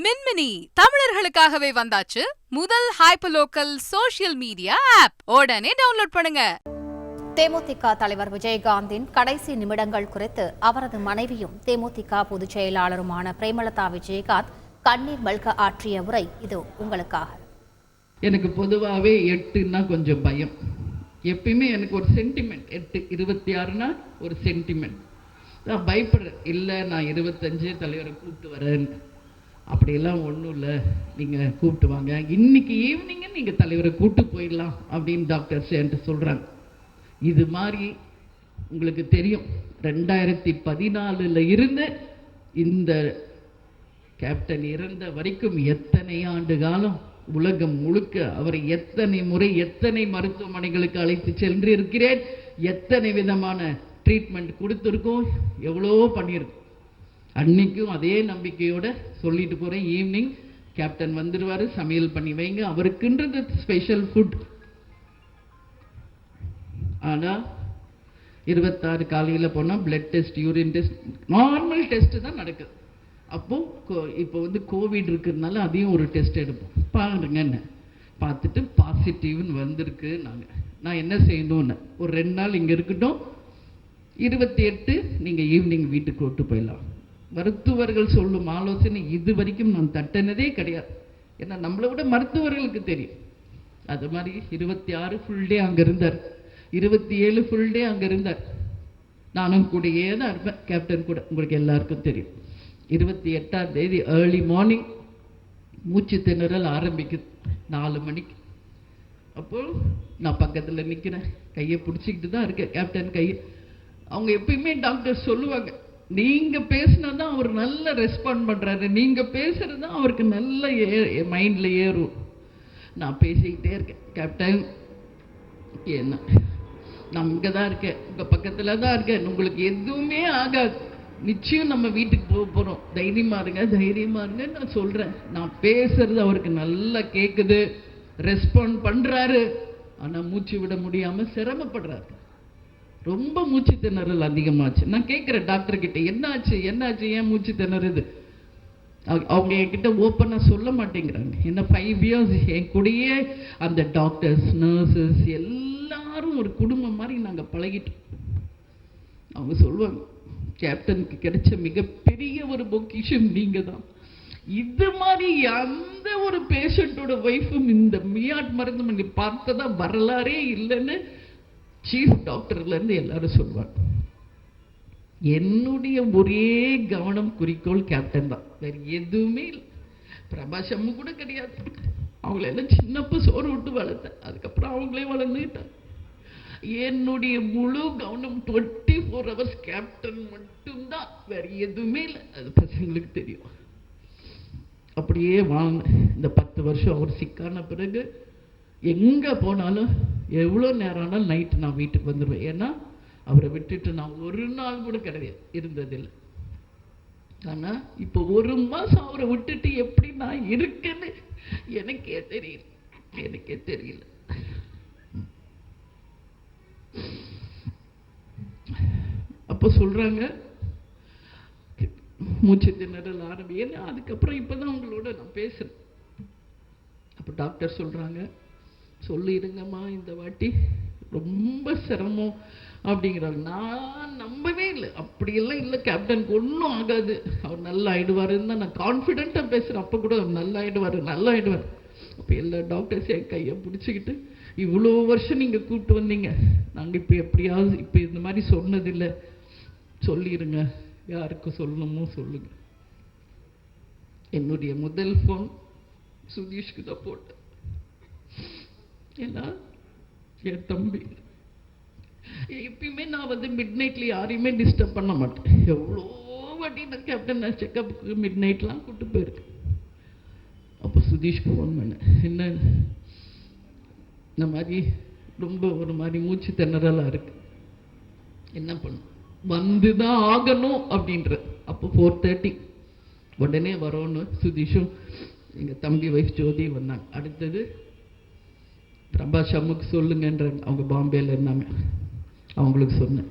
மின்மினி தமிழர்களுக்காகவே வந்தாச்சு முதல் hyperlocal social media app. உடனே டவுன்லோட் பண்ணுங்க. தேமுதிக தலைவர் விஜயகாந்தின் கடைசி நிமிடங்கள் குறித்து அவரது மனைவியும் தேமுதிக பொதுச் செயலாளருமான பிரேமலதா விஜயகாந்த் கண்ணீர் மல்க ஆற்றிய உரை இது உங்களுக்காக. எனக்கு பொதுவாகவே 8ன்னா கொஞ்சம் பயம். எப்பயுமே எனக்கு ஒரு சென்டிமெண்ட். 8/26னா ஒரு சென்டிமெண்ட். நான் பயப்படுறேன். இல்லை, நான் 25 தலைவரை கூப்பிட்டு வரேன், அப்படியெல்லாம் ஒன்றும் இல்லை, நீங்கள் கூப்பிட்டு வாங்க, இன்னைக்கு ஈவினிங்கு நீங்கள் தலைவரை கூப்பிட்டு போயிடலாம் அப்படின்னு டாக்டர்ஸ் என்கிட்ட சொல்கிறாங்க. இது மாதிரி உங்களுக்கு தெரியும், 2014 இருந்து இந்த கேப்டன் இறந்த வரைக்கும் எத்தனை ஆண்டு காலம் உலகம் முழுக்க அவரை எத்தனை முறை எத்தனை மருத்துவமனைகளுக்கு அழைத்து சென்று இருக்கிறேன், எத்தனை விதமான ட்ரீட்மெண்ட் கொடுத்துருக்கோம், எவ்வளோ பண்ணியிருக்கோம். அன்னைக்கும் அதே நம்பிக்கையோட சொல்லிட்டு போகிறேன், ஈவினிங் கேப்டன் வந்துடுவார், சமையல் பண்ணி வைங்க, அவருக்குன்றது ஸ்பெஷல் ஃபுட். ஆனால் 26 காலையில் போனால் blood test, urine test, normal test தான் நடக்குது. அப்போது இப்போ கோவிட் இருக்கிறதுனால அதையும் ஒரு டெஸ்ட் எடுப்போம், பாருங்கன்னு பார்த்துட்டு பாசிட்டிவ்னு வந்திருக்கு. நான் என்ன செய்யணும்னு, ஒரு 2 நாள் இங்கே இருக்கட்டும், 28 நீங்கள் ஈவினிங் வீட்டுக்கு கூட்டு போயிடலாம். மருத்துவர்கள் சொல்லும் ஆலோசனை இது வரைக்கும் நான் தட்டினதே கிடையாது. ஏன்னா நம்மளை விட மருத்துவர்களுக்கு தெரியும். அது மாதிரி 26 ஃபுல் டே அங்கே இருந்தார், 27 ஃபுல் டே அங்கே இருந்தார். நானும் கூடயே தான் இருப்பேன், கேப்டன் கூட, உங்களுக்கு எல்லாருக்கும் தெரியும். 28ஆம் தேதி ஏர்லி மார்னிங் மூச்சு திணறல் ஆரம்பிக்குது 4 மணிக்கு. அப்போது நான் பக்கத்தில் நிற்கிறேன், கையை பிடிச்சிக்கிட்டு தான் இருக்கேன், கேப்டன் கையை. அவங்க எப்பயுமே டாக்டர் சொல்லுவாங்க, நீங்கள் பேசினா தான் அவர் நல்ல ரெஸ்பாண்ட் பண்ணுறாரு, நீங்கள் பேசுகிறது தான் அவருக்கு நல்ல மைண்டில் ஏறும். நான் பேசிக்கிட்டே இருக்கேன், கேப்டன் என்ன, நான் இங்கே தான் இருக்கேன், உங்கள் பக்கத்தில் தான் இருக்கேன், உங்களுக்கு எதுவுமே ஆகாது, நிச்சயம் நம்ம வீட்டுக்கு போக போகிறோம், தைரியமாக இருங்க தைரியமாக இருங்கன்னு நான் சொல்கிறேன். நான் பேசுறது அவருக்கு நல்லா கேட்குது, ரெஸ்பாண்ட் பண்ணுறாரு. ஆனால் மூச்சு விட முடியாமல் சிரமப்படுறாரு, ரொம்ப மூச்சு திணறல் அதிகமாச்சு. நான் கேட்குறேன் டாக்டர்கிட்ட, என்னாச்சு என்னாச்சு, ஏன் மூச்சு திணறுது? அவங்க என்கிட்ட ஓப்பனாக சொல்ல மாட்டேங்கிறாங்க. என்ன 5 இயர்ஸ் என் கூடயே அந்த டாக்டர்ஸ், நர்சஸ் எல்லாரும் ஒரு குடும்பம் மாதிரி நாங்கள் பழகிட்டோம். அவங்க சொல்லுவாங்க, கேப்டனுக்கு கிடைச்ச மிகப்பெரிய ஒரு பொக்கிஷம் நீங்கள் தான். இது மாதிரி எந்த ஒரு பேஷண்ட்டோட ஒய்ஃபும் இந்த மியாட் மருத்துவமனை பார்த்ததா வரலாறே இல்லைன்னு சீஃப் டாக்டர்லேருந்து எல்லாரும் சொல்லுவாங்க. என்னுடைய ஒரே கவனம் குறிக்கோள் கேப்டன் தான், வேறு எதுவுமே இல்லை. பிரபாஷ் அம்மு கூட கிடையாது, அவங்களெல்லாம் சின்னப்போ சோறு விட்டு வளர்த்தேன், அதுக்கப்புறம் அவங்களே வளர்ந்துக்கிட்டாங்க. என்னுடைய முழு கவனம் 24 ஹவர்ஸ் கேப்டன் மட்டும்தான், வேறு எதுவுமே இல்லை. அது பசங்களுக்கு தெரியும். அப்படியே வாழ்ந்தேன் இந்த 10 வருஷம். அவர் சிக்கான பிறகு எங்கே போனாலும் எவ்வளோ நேரம் ஆனாலும் நைட்டு நான் வீட்டுக்கு வந்துடுவேன். ஏன்னா அவரை விட்டுட்டு நான் ஒரு நாள் கூட கிடையாது இருந்ததில்லை. ஆனால் இப்போ 1 மாதம் அவரை விட்டுட்டு எப்படி நான் இருக்கேன்னு எனக்கே தெரியல. அப்போ சொல்கிறாங்க மூச்சு திணறல் ஆரம்பின்னு. அதுக்கப்புறம் இப்போ தான் உங்களோட நான் பேசுகிறேன். அப்போ டாக்டர் சொல்கிறாங்க, சொல்லிடுங்கம்மா இந்த வாட்டி ரொம்ப சிரமம் அப்படிங்கிறாங்க. நான் நம்பவே இல்லை, அப்படியெல்லாம் இல்லை, கேப்டனுக்கு ஒன்றும் ஆகாது, அவர் நல்லா ஆகிடுவாருன்னு தான் நான் கான்ஃபிடென்ட்டாக பேசுகிறேன். அப்போ கூட நல்லா ஆகிடுவார். அப்போ எல்லா டாக்டர்ஸும் என் கையை பிடிச்சிக்கிட்டு, இவ்வளோ வருஷம் நீங்கள் கூப்பிட்டு வந்தீங்க, நாங்கள் இப்போ எப்படியாவது இப்போ இந்த மாதிரி சொன்னதில்லை, சொல்லிடுங்க, யாருக்கு சொல்லணுமோ சொல்லுங்க. என்னுடைய முதல் ஃபோன் சுதீஷ்க்கு தான் போட்டேன். ஏன்னா என் தம்பி, எப்பயுமே நான் மிட் நைட்டில் யாரையுமே டிஸ்டர்ப் பண்ண மாட்டேன். எவ்வளோ வாட்டி நான் கேப்டன் செக்கப்புக்கு மிட் நைட்லாம் கூப்பிட்டு போயிருக்கேன். அப்போ சுதீஷ்க்கு ஃபோன் பண்ணேன், என்ன இந்த மாதிரி ரொம்ப ஒரு மாதிரி மூச்சு திணறலாக இருக்குது, என்ன பண்ணும், வந்து தான் ஆகணும் அப்படின்ற. அப்போ 4:30 உடனே வரோன்னு சுதீஷும் எங்கள் தம்பி ஒய்ஃப் ஜோதி வந்தாங்க. அடுத்தது பிரபாஷ் அம்முக்கு சொல்லுங்கன்றாங்க, அவங்க பாம்பேயில் இருந்தாங்க, அவங்களுக்கு சொன்னேன்.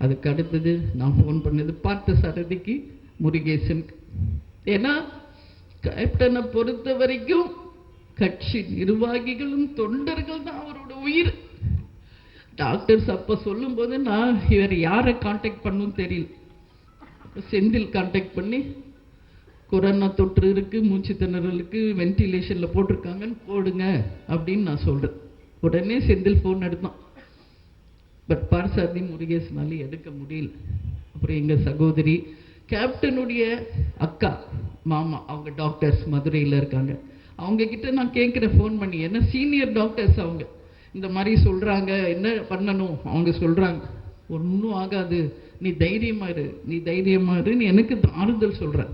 அதுக்கு அடுத்தது நான் ஃபோன் பண்ணது பார்த்த சாரதிக்கு, முருகேசனுக்கு. ஏன்னா கேப்டனை பொறுத்த வரைக்கும் கட்சி நிர்வாகிகளும் தொண்டர்கள் தான் அவரோட உயிர். டாக்டர்ஸ் அப்ப சொல்லும் போது நான் இவர் யாரை கான்டாக்ட் பண்ணணும் தெரியல. செந்தில் கான்டாக்ட் பண்ணி கொரோனா தொற்று இருக்கு, மூச்சு திணறலுக்கு வென்டிலேஷன்ல போட்டிருக்காங்கன்னு போடுங்க அப்படின்னு நான் சொல்றேன். உடனே செந்தில் போன் எடுத்தான். பட் பார்சாதி முருகேசனால எடுக்க முடியல. அப்புறம் எங்க சகோதரி கேப்டனுடைய அக்கா மாமா, அவங்க டாக்டர்ஸ் மதுரையில் இருக்காங்க. அவங்க கிட்ட நான் கேட்குறேன் ஃபோன் பண்ணி, என்ன சீனியர் டாக்டர்ஸ் அவங்க இந்த மாதிரி சொல்றாங்க, என்ன பண்ணணும்? அவங்க சொல்றாங்க ஒன்றும் ஆகாது, நீ தைரியமா இரு, நீ தைரியமா இருன்னு எனக்கு ஆறுதல் சொல்ற.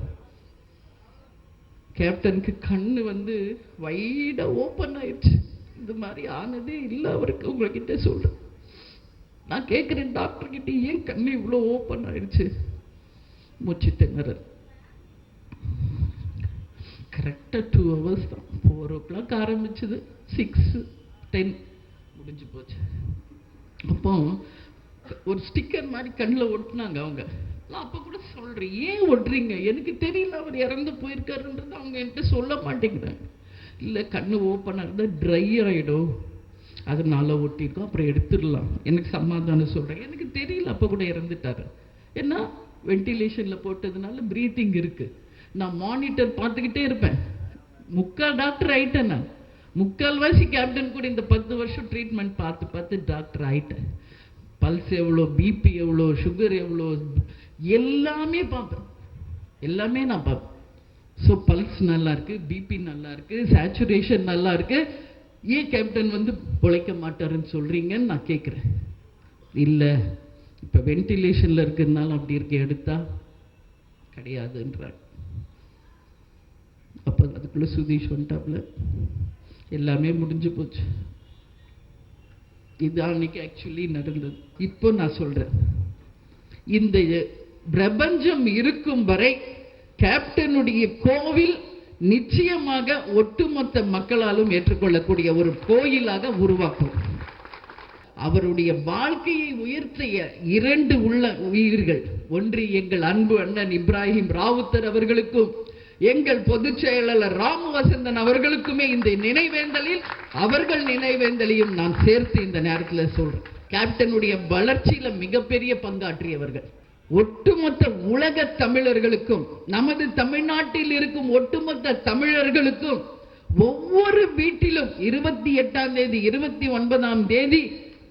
கேப்டனுக்கு கண்ணு வந்து வைடா ஓப்பன் ஆயிடுச்சு. இந்த மாதிரி ஆனதே இல்லை அவருக்கு. உங்ககிட்ட சொல்றேன், நான் கேட்குறேன் டாக்டர் கிட்ட, ஏன் கண்ணு இவ்வளோ ஓப்பன் ஆயிடுச்சு? மூச்சு திணறல். கரெக்டாக 2 hours தான். 4 o'clock ஆரம்பிச்சது, 6:10 முடிஞ்சு போச்சு. அப்போ ஒரு ஸ்டிக்கர் மாதிரி கண்ணில் ஒட்டினாங்க அவங்க. நான் அப்போ கூட சொல்கிறேன், ஏன் ஒட்டுறீங்க? எனக்கு தெரியல அவர் இறந்து போயிருக்காருன்றது அவங்க என்கிட்ட சொல்ல மாட்டேங்கிறாங்க. இல்லை கண்ணு ஓப்பனாக இருந்தால் ட்ரை ஆகிடும், அதனால ஒட்டிருக்கோம், அப்புறம் எடுத்துடலாம். எனக்கு சமாதானம் சொல்கிறேன், எனக்கு தெரியல அப்போ கூட இறந்துட்டாரு. ஏன்னா வென்டிலேஷனில் போட்டதுனால ப்ரீத்திங் இருக்கு. நான் மானிட்டர் பார்த்துக்கிட்டே இருப்பேன். 3/4 டாக்டர் ஆயிட்டேன் நான். 3/4 கேப்டன் கூட இந்த 10 வருஷம் ட்ரீட்மெண்ட் பார்த்து டாக்டர் ஆயிட்டேன். பல்ஸ் எவ்வளோ, பிபி எவ்வளோ, சுகர் எவ்வளோ, எல்லாமே பார்ப்பேன், எல்லாமே நான் பார்ப்பேன். ஸோ பல்ஸ் நல்லா இருக்கு, பிபி நல்லா இருக்கு, சேச்சுரேஷன் நல்லா இருக்கு. ஏன் கேப்டன் வந்து பொழைக்க மாட்டாருன்னு சொல்றீங்கன்னு நான் கேட்குறேன். இல்லை இப்போ வென்டிலேஷனில் இருக்கிறதுனால அப்படி இருக்க, எடுத்தா கிடையாதுன்றாங்க. அப்போ அதுக்குள்ளே சுதீஷ் வந்துட்டாப்புல, எல்லாமே முடிஞ்சு போச்சு. இது அன்னைக்கு ஆக்சுவலி நடந்தது. இப்போ நான் சொல்றேன், இந்த பிரபஞ்சம் இருக்கும் வரை கேப்டனுடைய கோவில் நிச்சயமாக ஒட்டுமொத்த மக்களாலும் ஏற்றுக்கொள்ளக்கூடிய ஒரு கோயிலாக உருவாக்கும். அவருடைய வாழ்க்கையை உயர்த்திய 2 உயிர்கள், ஒன்று எங்கள் அன்பு அண்ணன் இப்ராஹிம் ராவுத்தர் அவர்களுக்கும் எங்கள் பொதுச் செயலாளர் ராமு வசந்தன் அவர்களுக்குமே இந்த நினைவேந்தலில் அவர்கள் நினைவேந்தலையும் நான் சேர்த்து இந்த நேரத்தில் சொல்றேன். கேப்டனுடைய வளர்ச்சியில மிகப்பெரிய பங்காற்றியவர்கள். ஒட்டுமொத்த உலக தமிழர்களுக்கும், நமது தமிழ்நாட்டில் இருக்கும் ஒட்டுமொத்த தமிழர்களுக்கும் ஒவ்வொரு வீட்டிலும் 28ஆம் தேதி 29ஆம் தேதி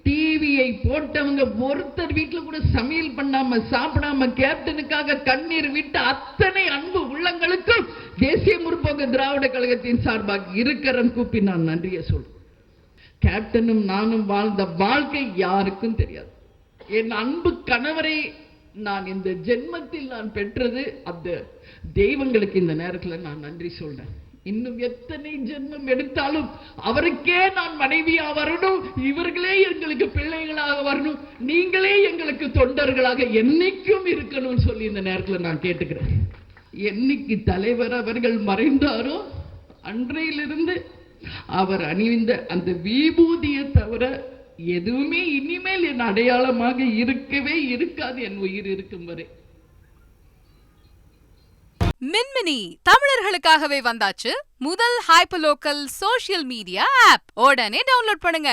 டிவியை போட்டவங்க ஒருத்தர் வீட்டுல கூட சமையல் பண்ணாம சாப்பிடாம கேப்டனுக்காக கண்ணீர் விட்ட அத்தனை அன்பு உள்ளங்களுக்கும் தேசிய முற்போக்கு திராவிட கழகத்தின் சார்பாக இருக்கரம் கூப்பி நான் நன்றியை சொல்றேன். கேப்டனும் நானும் வாழ்ந்த வாழ்க்கை யாருக்கும் தெரியாது. என் அன்பு கணவரை நான் இந்த ஜென்மத்தில் நான் பெற்றது அந்த தெய்வங்களுக்கு இந்த நேரத்தில் நான் நன்றி சொல்றேன். இன்னும் எத்தனை ஜென்மம் எடுத்தாலும் அவருக்கே நான் மனைவியா வரணும், இவர்களே எங்களுக்கு பிள்ளைகளாக வரணும், நீங்களே எங்களுக்கு தொண்டர்களாக என்னைக்கும் இருக்கணும்னு சொல்லி இந்த நேரத்தில் நான் கேட்டுக்கிறேன். என்னைக்கு தலைவர் அவர்கள் மறைந்தாரோ அன்றையிலிருந்து அவர் அணிந்த அந்த விபூதியை தவிர எதுவுமே இனிமேல் என் அடையாளமாக இருக்கவே இருக்காது, என் உயிர் இருக்கும் வரை. மின்மினி தமிழர்களுக்காகவே வந்தாச்சு முதல் ஹைப்பர்லோக்கல் சோஷியல் மீடியா ஆப். உடனே டவுன்லோட் பண்ணுங்க.